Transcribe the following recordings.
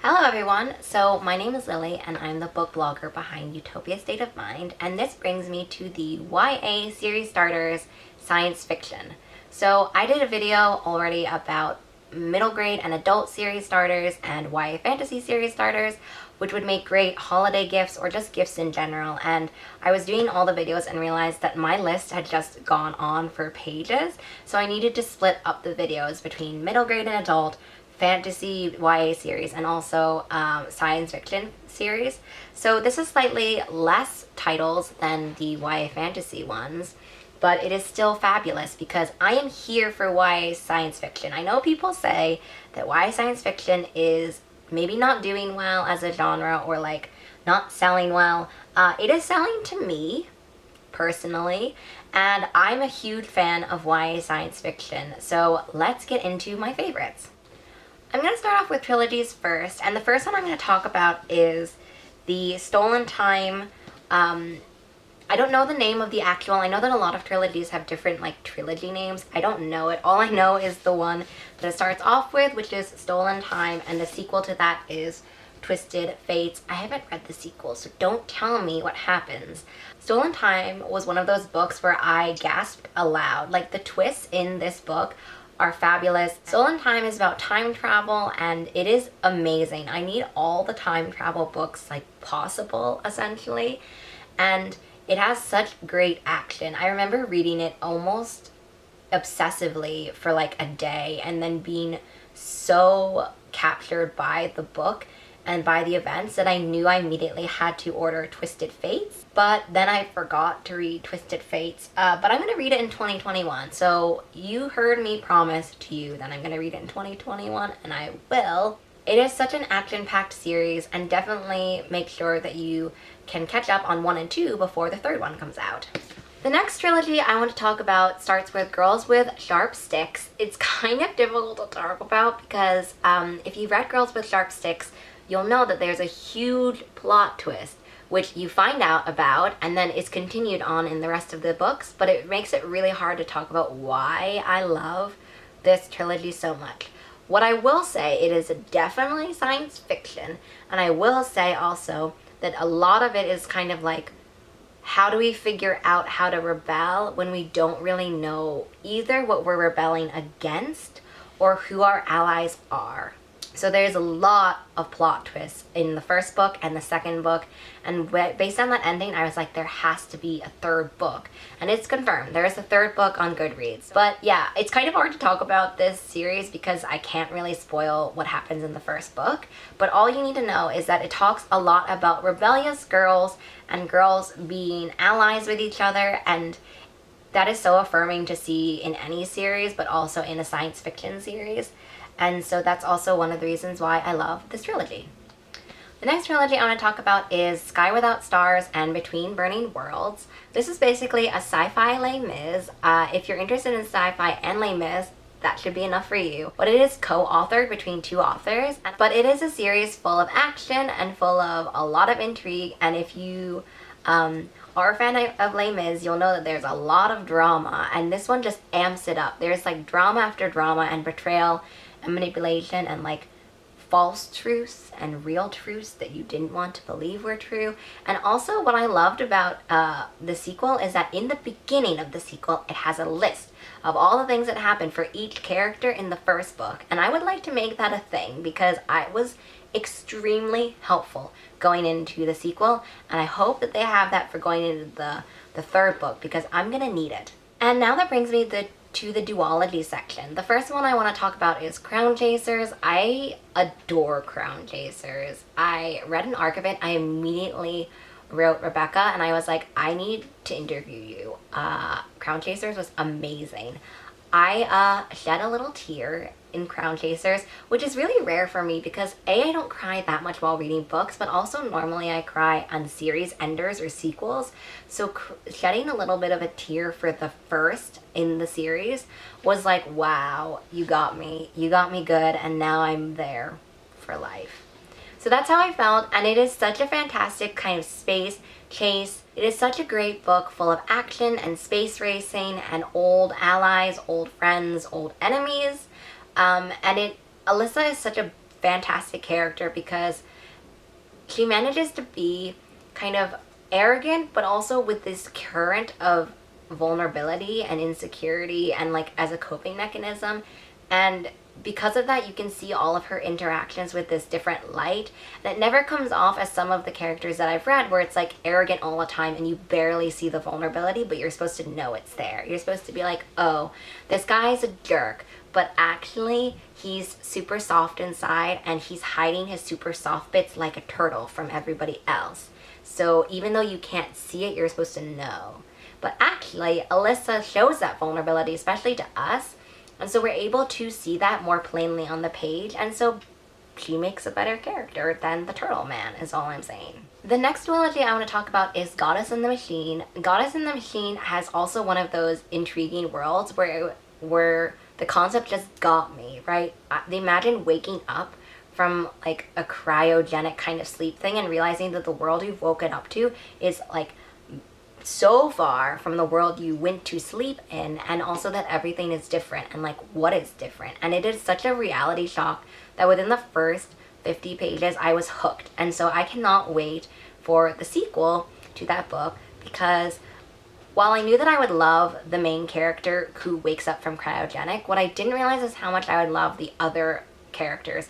Hello everyone, so my name is Lily and I'm the book blogger behind Utopia State of Mind, and this brings me to the YA series starters science fiction. So I did a video already about middle grade and adult series starters and YA fantasy series starters, which would make great holiday gifts or just gifts in general, and I was doing all the videos and realized that my list had just gone on for pages, so I needed to split up the videos between middle grade and adult, fantasy YA series, and also science fiction series. So this is slightly less titles than the YA fantasy ones, but it is still fabulous because I am here for YA science fiction. I know people say that YA science fiction is maybe not doing well as a genre or like not selling well. It is selling to me personally, and I'm a huge fan of YA science fiction. So let's get into my favorites. I'm going to start off with trilogies first, and the first one I'm going to talk about is the Stolen Time. I don't know the name of the actual. I know that a lot of trilogies have different like trilogy names. I don't know it. All I know is the one that it starts off with, which is Stolen Time, and the sequel to that is Twisted Fates. I haven't read the sequel, so don't tell me what happens. Stolen Time was one of those books where I gasped aloud. Like, the twists in this book are fabulous. Stolen Time is about time travel, and it is amazing. I need all the time travel books like possible, essentially, and it has such great action. I remember reading it almost obsessively for like a day and then being so captured by the book and by the events that I knew I immediately had to order Twisted Fates, but then I forgot to read Twisted Fates, but I'm going to read it in 2021, so you heard me promise to you that I'm going to read it in 2021, and I will. It is such an action-packed series, and definitely make sure that you can catch up on 1 and 2 before the third one comes out. The next trilogy I want to talk about starts with Girls with Sharp Sticks. It's kind of difficult to talk about because if you've read Girls with Sharp Sticks, you'll know that there's a huge plot twist, which you find out about, and then it's continued on in the rest of the books, but it makes it really hard to talk about why I love this trilogy so much. What I will say, it is definitely science fiction, and I will say also that a lot of it is kind of like, how do we figure out how to rebel when we don't really know either what we're rebelling against or who our allies are? So there's a lot of plot twists in the first book and the second book, and based on that ending, I was like, there has to be a third book, and it's confirmed. There is a third book on Goodreads. But yeah, it's kind of hard to talk about this series because I can't really spoil what happens in the first book, but all you need to know is that it talks a lot about rebellious girls and girls being allies with each other, and that is so affirming to see in any series, but also in a science fiction series. And so that's also one of the reasons why I love this trilogy. The next trilogy I want to talk about is Sky Without Stars and Between Burning Worlds. This is basically a sci-fi Les Mis. If you're interested in sci-fi and Les Mis, that should be enough for you. But it is co-authored between 2 authors. But it is a series full of action and full of a lot of intrigue. And if you are a fan of Les Mis, you'll know that there's a lot of drama. And this one just amps it up. There's like drama after drama and betrayal and manipulation and like false truths and real truths that you didn't want to believe were true. And also what I loved about the sequel is that in the beginning of the sequel, it has a list of all the things that happened for each character in the first book. And I would like to make that a thing because it was extremely helpful going into the sequel, and I hope that they have that for going into the third book because I'm gonna need it. And now that brings me to the duology section. The first one I want to talk about is Crownchasers. I adore Crownchasers. I read an arc of it. I immediately wrote Rebecca and I was like, I need to interview you. Crownchasers was amazing. I shed a little tear in Crownchasers, which is really rare for me because I don't cry that much while reading books, but also normally I cry on series enders or sequels. So shedding a little bit of a tear for the first in the series was like, wow, you got me good, and now I'm there for life. So that's how I felt, and it is such a fantastic kind of space chase. It is such a great book full of action and space racing and old allies, old friends, old enemies. And Alyssa is such a fantastic character because she manages to be kind of arrogant, but also with this current of vulnerability and insecurity and like as a coping mechanism. And because of that, you can see all of her interactions with this different light that never comes off as some of the characters that I've read where it's like arrogant all the time and you barely see the vulnerability, but you're supposed to know it's there. You're supposed to be like, oh, this guy's a jerk, but actually he's super soft inside and he's hiding his super soft bits like a turtle from everybody else. So even though you can't see it, you're supposed to know. But actually, Alyssa shows that vulnerability, especially to us. And so we're able to see that more plainly on the page. And so she makes a better character than the Turtle Man, is all I'm saying. The next duology I want to talk about is Goddess and the Machine. Goddess and the Machine has also one of those intriguing worlds where the concept just got me, right? Imagine waking up from like a cryogenic kind of sleep thing and realizing that the world you've woken up to is like so far from the world you went to sleep in, and also that everything is different and like what is different. And it is such a reality shock that within the first 50 pages I was hooked. And so I cannot wait for the sequel to that book, because while I knew that I would love the main character who wakes up from cryogenic, what I didn't realize is how much I would love the other characters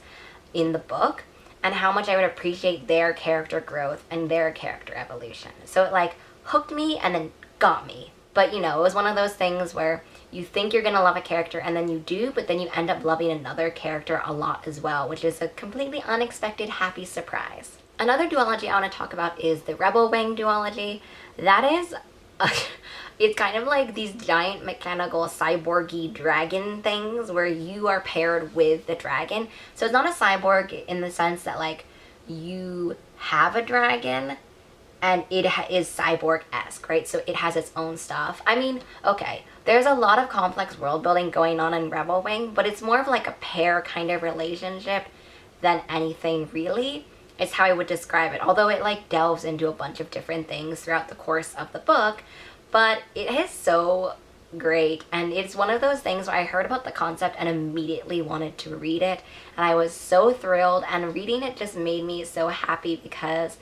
in the book and how much I would appreciate their character growth and their character evolution. So it like hooked me and then got me. But you know, it was one of those things where you think you're gonna love a character and then you do, but then you end up loving another character a lot as well, which is a completely unexpected happy surprise. Another duology I want to talk about is the Rebelwing duology. That is it's kind of like these giant mechanical cyborgy dragon things where you are paired with the dragon. So it's not a cyborg in the sense that like you have a dragon and it is cyborg-esque, right? So it has its own stuff. I mean, okay, there's a lot of complex world building going on in Rebelwing, but it's more of like a pair kind of relationship than anything really. It's how I would describe it, although it like delves into a bunch of different things throughout the course of the book. But it is so great, and it's one of those things where I heard about the concept and immediately wanted to read it, and I was so thrilled, and reading it just made me so happy because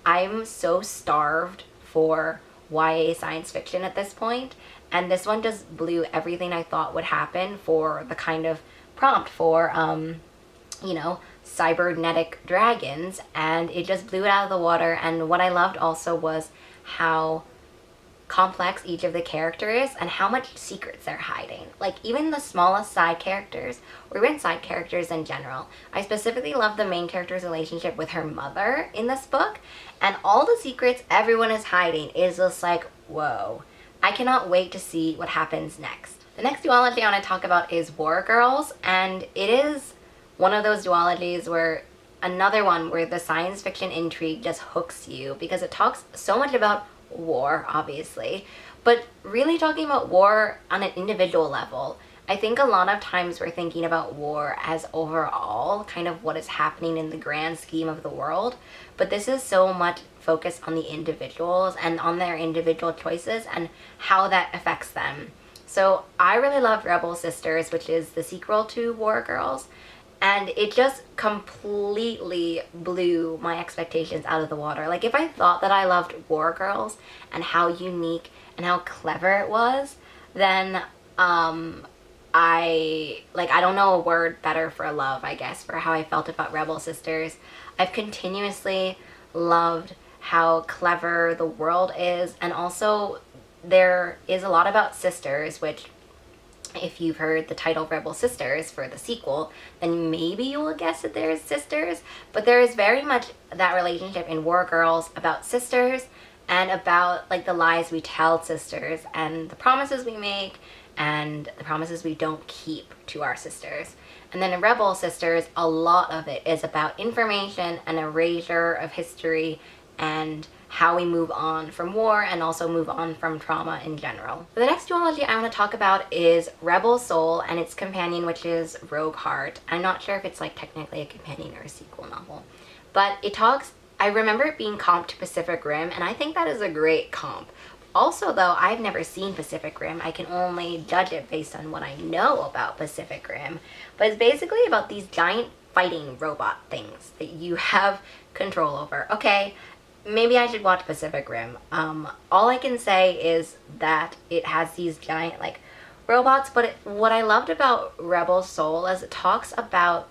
I'm so starved for YA science fiction at this point, and this one just blew everything I thought would happen for the kind of prompt for, you know, cybernetic dragons, and it just blew it out of the water. And what I loved also was how complex each of the characters and how much secrets they're hiding. Like even the smallest side characters, or even side characters in general. I specifically love the main character's relationship with her mother in this book, and all the secrets everyone is hiding is just like, whoa. I cannot wait to see what happens next. The next duology I want to talk about is War Girls, and it is one of those duologies where another one where the science fiction intrigue just hooks you because it talks so much about war, obviously, but really talking about war on an individual level. I think a lot of times we're thinking about war as overall kind of what is happening in the grand scheme of the world, but this is so much focused on the individuals and on their individual choices and how that affects them. So I really loved Rebel Sisters, which is the sequel to War Girls, and it just completely blew my expectations out of the water. Like if I thought that I loved War Girls and how unique and how clever it was, then I don't know a word better for love, I guess, for how I felt about Rebel Sisters. I've continuously loved how clever the world is, and also there is a lot about sisters, which if you've heard the title Rebel Sisters for the sequel, then maybe you will guess that there's sisters, but there is very much that relationship in War Girls about sisters and about like the lies we tell sisters and the promises we make and the promises we don't keep to our sisters. And then in Rebel Sisters, a lot of it is about information and erasure of history and how we move on from war and also move on from trauma in general. The next duology I want to talk about is Rebel Soul and its companion, which is Rogue Heart. I'm not sure if it's like technically a companion or a sequel novel, but it talks, I remember it being comped to Pacific Rim, and I think that is a great comp. Also though, I've never seen Pacific Rim. I can only judge it based on what I know about Pacific Rim, but it's basically about these giant fighting robot things that you have control over. Okay, maybe I should watch Pacific Rim. All I can say is that it has these giant like robots, but what I loved about Rebel Soul is it talks about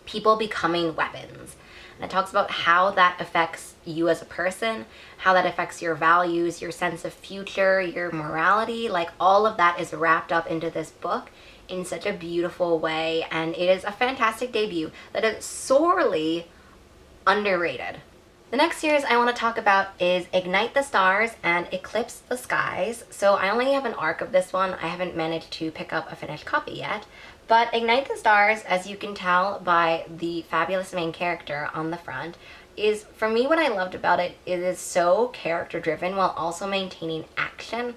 people becoming weapons. And it talks about how that affects you as a person, how that affects your values, your sense of future, your morality. Like all of that is wrapped up into this book in such a beautiful way, and it is a fantastic debut that is sorely underrated. The next series I want to talk about is Ignite the Stars and Eclipse the Skies. So I only have an arc of this one. I haven't managed to pick up a finished copy yet. But Ignite the Stars, as you can tell by the fabulous main character on the front, is, for me, what I loved about it, it is so character driven while also maintaining action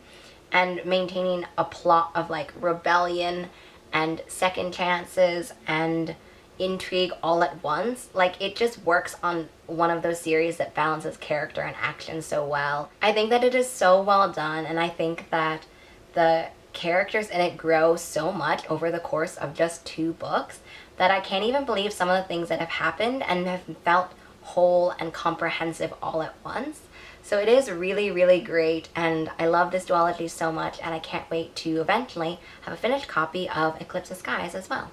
and maintaining a plot of like rebellion and second chances and intrigue all at once. Like, it just works on one of those series that balances character and action so well. I think that it is so well done, and I think that the characters in it grow so much over the course of just 2 books that I can't even believe some of the things that have happened and have felt whole and comprehensive all at once. So it is really, really great, and I love this duology so much, and I can't wait to eventually have a finished copy of Eclipse the Skies as well.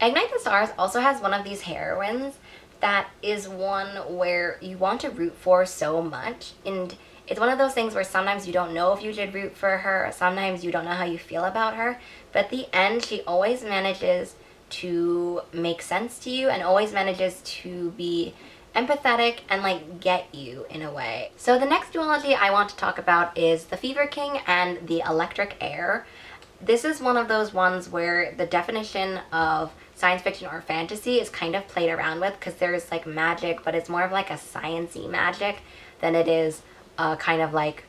Ignite the Stars also has one of these heroines that is one where you want to root for so much, and it's one of those things where sometimes you don't know if you should root for her, sometimes you don't know how you feel about her, but at the end she always manages to make sense to you and always manages to be empathetic and like get you in a way. So the next duology I want to talk about is The Fever King and The Electric Heir. This is one of those ones where the definition of science fiction or fantasy is kind of played around with, because there's like magic, but it's more of like a science-y magic than it is kind of like,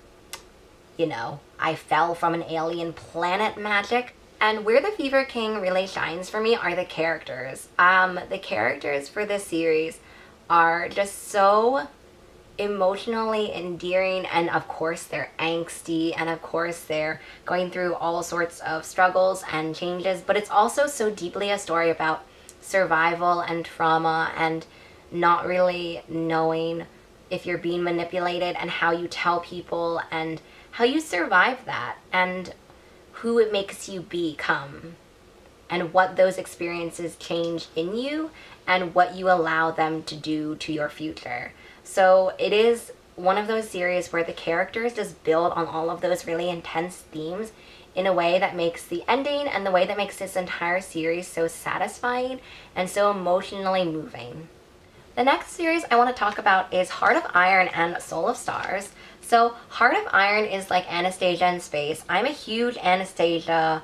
you know, I fell from an alien planet magic. And where The Fever King really shines for me are the characters. The characters for this series are just so emotionally endearing, and of course they're angsty, and of course they're going through all sorts of struggles and changes, but it's also so deeply a story about survival and trauma and not really knowing if you're being manipulated, and how you tell people and how you survive that, and who it makes you become, and what those experiences change in you and what you allow them to do to your future. So it is one of those series where the characters just build on all of those really intense themes in a way that makes the ending and the way that makes this entire series so satisfying and so emotionally moving. The next series I want to talk about is Heart of Iron and Soul of Stars. So Heart of Iron is like Anastasia in space. I'm a huge Anastasia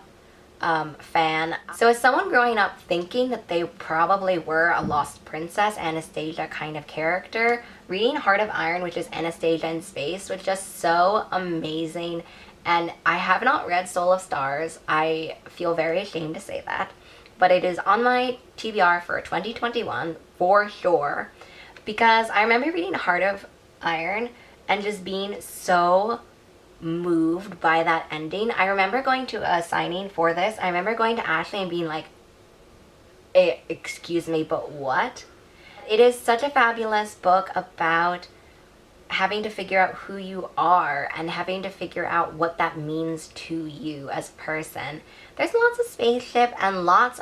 fan. So as someone growing up thinking that they probably were a lost princess, Anastasia kind of character, reading Heart of Iron, which is Anastasia in space, was just so amazing. And I have not read Soul of Stars. I feel very ashamed to say that, but it is on my TBR for 2021 for sure, because I remember reading Heart of Iron and just being so moved by that ending. I remember going to a signing for this. I remember going to Ashley and being like, excuse me, but what? It is such a fabulous book about having to figure out who you are and having to figure out what that means to you as a person. There's lots of spaceship and lots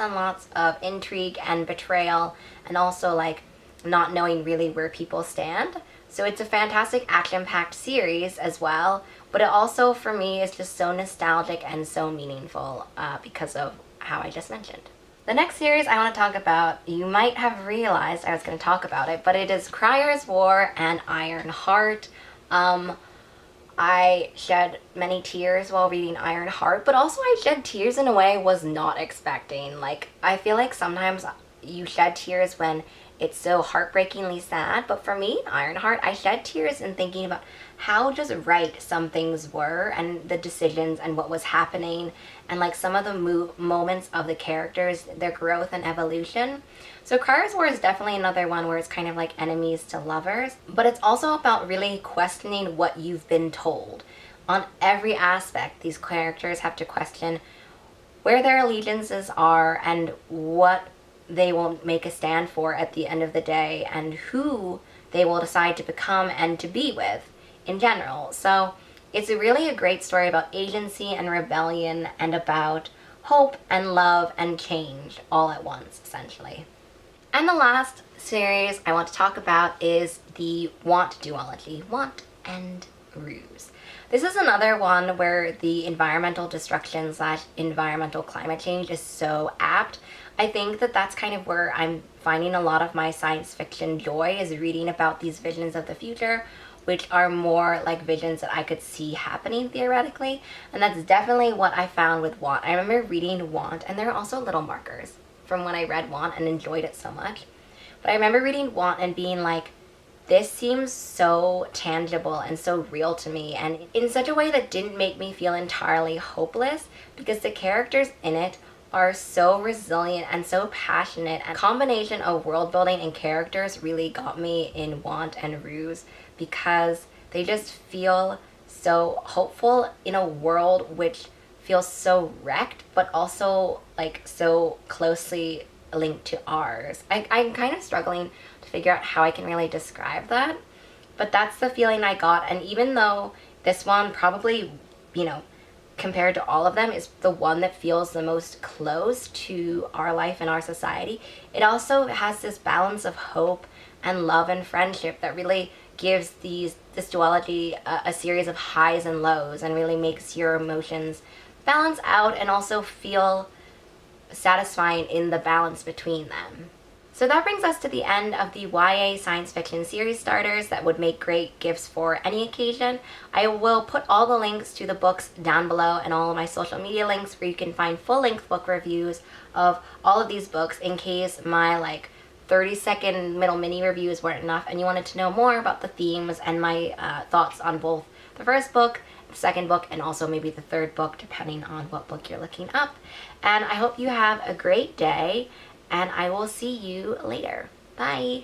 of intrigue and betrayal, and also like not knowing really where people stand. So it's a fantastic action-packed series as well, but it also for me is just so nostalgic and so meaningful because of how I just mentioned. The next series I want to talk about, you might have realized I was going to talk about it, but it is Criers War and Iron Heart. I shed many tears while reading Iron Heart, but also I shed tears in a way I was not expecting. Like, I feel like sometimes you shed tears when it's so heartbreakingly sad, but for me, Ironheart, I shed tears in thinking about how just right some things were, and the decisions and what was happening, and like some of the moments of the characters, their growth and evolution. So Criers War is definitely another one where it's kind of like enemies to lovers, but it's also about really questioning what you've been told. On every aspect, these characters have to question where their allegiances are and what they will make a stand for at the end of the day, and who they will decide to become and to be with in general. So it's really a great story about agency and rebellion, and about hope and love and change all at once, essentially. And the last series I want to talk about is the Want duology, Want and Ruse. This is another one where the environmental destruction / environmental climate change is so apt. I think that that's kind of where I'm finding a lot of my science fiction joy, is reading about these visions of the future, which are more like visions that I could see happening theoretically. And that's definitely what I found with Want. I remember reading Want, and there are also little markers from when I read Want and enjoyed it so much. But I remember reading Want and being like, this seems so tangible and so real to me, and in such a way that didn't make me feel entirely hopeless, because the characters in it are so resilient and so passionate. And the combination of world building and characters really got me in Want and Ruse, because they just feel so hopeful in a world which feels so wrecked, but also like so closely linked to ours. I'm kind of struggling to figure out how I can really describe that, but that's the feeling I got. And even though this one probably, compared to all of them, is the one that feels the most close to our life and our society, it also has this balance of hope and love and friendship that really gives this duology a series of highs and lows, and really makes your emotions balance out and also feel satisfying in the balance between them. So that brings us to the end of the YA science fiction series starters that would make great gifts for any occasion. I will put all the links to the books down below, and all of my social media links, where you can find full-length book reviews of all of these books, in case my 30-second middle mini reviews weren't enough and you wanted to know more about the themes and my thoughts on both the first book, the second book, and also maybe the third book, depending on what book you're looking up. And I hope you have a great day, and I will see you later. Bye!